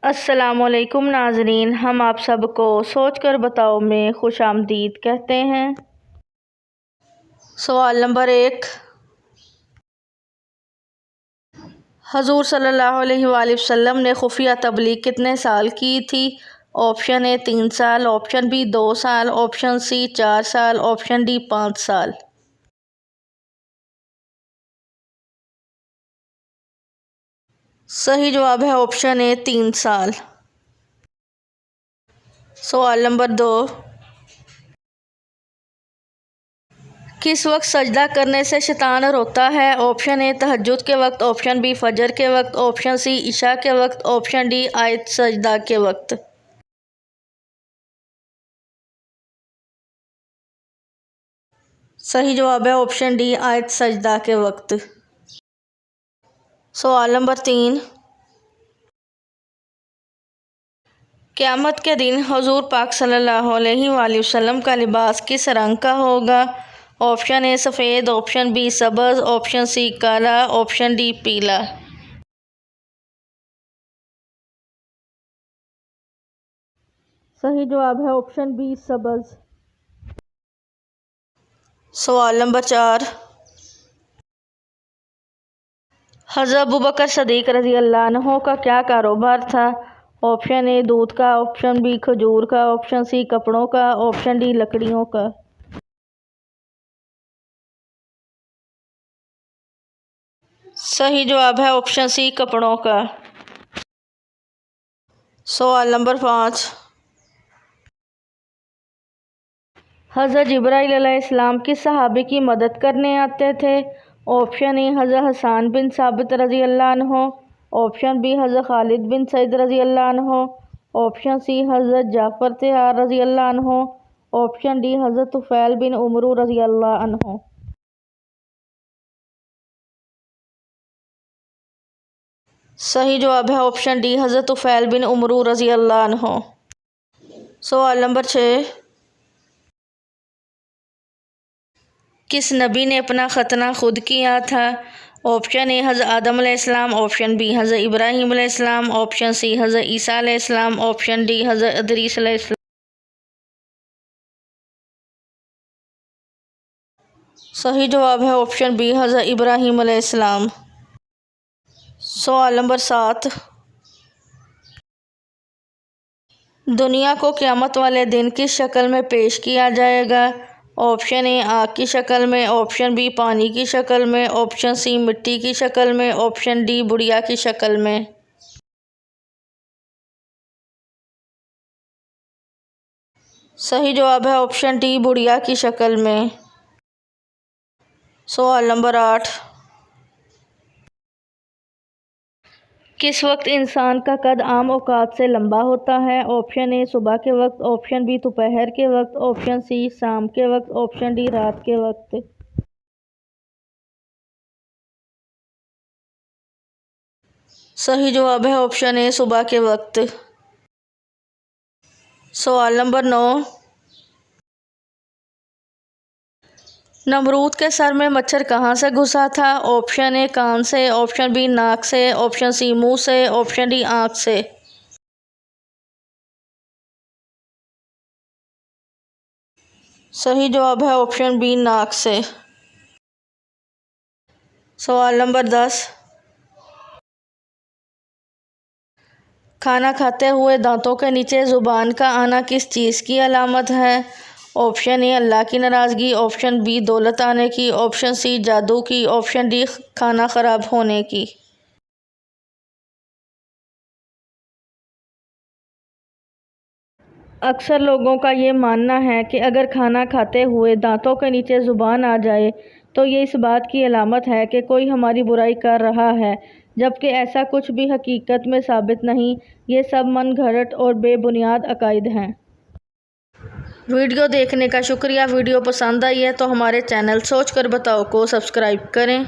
अस्सलामुअलैकुम नाज़रीन, हम आप सबको सोच कर बताओ में खुश आमदीद कहते हैं। सवाल नंबर 1, हजूर सल्लल्लाहु अलैहि वसल्लम ने खुफिया तबलीग कितने साल की थी? ऑप्शन ए 3 साल, ऑप्शन बी 2 साल, ऑप्शन सी 4 साल, ऑप्शन डी 5 साल। सही जवाब है ऑप्शन ए 3 साल। सवाल नंबर 2, किस वक्त सजदा करने से शैतान रोता है? ऑप्शन ए तहज्जुद के वक्त, ऑप्शन बी फजर के वक्त, ऑप्शन सी इशा के वक्त, ऑप्शन डी आयत सजदा के वक्त। सही जवाब है ऑप्शन डी आयत सजदा के वक्त। सवाल नंबर 3, क़यामत के दिन हुज़ूर पाक सल्लल्लाहु अलैहि वसल्लम का लिबास किस रंग का होगा? ऑप्शन ए सफ़ेद, ऑप्शन बी सब्ज़, ऑप्शन सी काला, ऑप्शन डी पीला। सही जवाब है ऑप्शन बी सब्ज़। सवाल नंबर 4, हज़रत अबू बकर सदीक़ रज़ी अल्लाह अन्हु का क्या कारोबार था? ऑप्शन ए दूध का, ऑप्शन बी खजूर का, ऑप्शन सी कपड़ों का, ऑप्शन डी लकड़ियों का। सही जवाब है ऑप्शन सी कपड़ों का। सवाल नंबर 5, हज़रत जिब्राईल अलैहिस्सलाम किस सहाबी की मदद करने आते थे? ऑप्शन ए हज़रत हसन बिन साबित रज़ी अल्लाह अन्हु, ऑप्शन बी हज़रत खालिद बिन सईद रज़ी अल्लाह अन्हु, ऑप्शन सी हज़रत जाफ़र तैयार रज़ी अल्लाह अन्हु, ऑप्शन डी हज़रत तुफ़ैल बिन उमरू रज़ी अल्लाह अन्हु। सही जवाब है ऑप्शन डी हज़रत तुफ़ैल बिन उमरू रज़ी अल्लाह अन्हु। सवाल नंबर 6, किस नबी ने अपना खतना खुद किया था? ऑप्शन ए हज़रत आदम अलैहिस्सलाम, ऑप्शन बी हज़रत इब्राहीम अलैहिस्सलाम, ऑप्शन सी हज़रत ईसा अलैहिस्सलाम, ऑप्शन डी हज़रत इदरीस अलैहिस्सलाम। सही जवाब है ऑप्शन बी हज़रत इब्राहीम अलैहिस्सलाम। सवाल नंबर 7, दुनिया को क़यामत वाले दिन किस शक्ल में पेश किया जाएगा? ऑप्शन ए आग की शक्ल में, ऑप्शन बी पानी की शक्ल में, ऑप्शन सी मिट्टी की शक्ल में, ऑप्शन डी बुढ़िया की शक्ल में। सही जवाब है ऑप्शन डी बुढ़िया की शक्ल में। सवाल नंबर 8, किस वक्त इंसान का कद आम औकात से लंबा होता है? ऑप्शन ए सुबह के वक्त, ऑप्शन बी दोपहर के वक्त, ऑप्शन सी शाम के वक्त, ऑप्शन डी रात के वक्त। सही जवाब है ऑप्शन ए सुबह के वक्त। सवाल नंबर 9, नमरूद के सर में मच्छर कहाँ से घुसा था? ऑप्शन ए कान से, ऑप्शन बी नाक से, ऑप्शन सी मुंह से, ऑप्शन डी आँख से। सही जवाब है ऑप्शन बी नाक से। सवाल नंबर 10, खाना खाते हुए दांतों के नीचे ज़ुबान का आना किस चीज़ की अलामत है? ऑप्शन ए अल्लाह की नाराज़गी, ऑप्शन बी दौलत आने की, ऑप्शन सी जादू की, ऑप्शन डी खाना ख़राब होने की। अक्सर लोगों का ये मानना है कि अगर खाना खाते हुए दांतों के नीचे ज़ुबान आ जाए तो ये इस बात की अलामत है कि कोई हमारी बुराई कर रहा है, जबकि ऐसा कुछ भी हकीकत में साबित नहीं। ये सब मन घड़त और बेबुनियाद अकायद हैं। वीडियो देखने का शुक्रिया। वीडियो पसंद आई है तो हमारे चैनल सोच कर बताओ को सब्सक्राइब करें।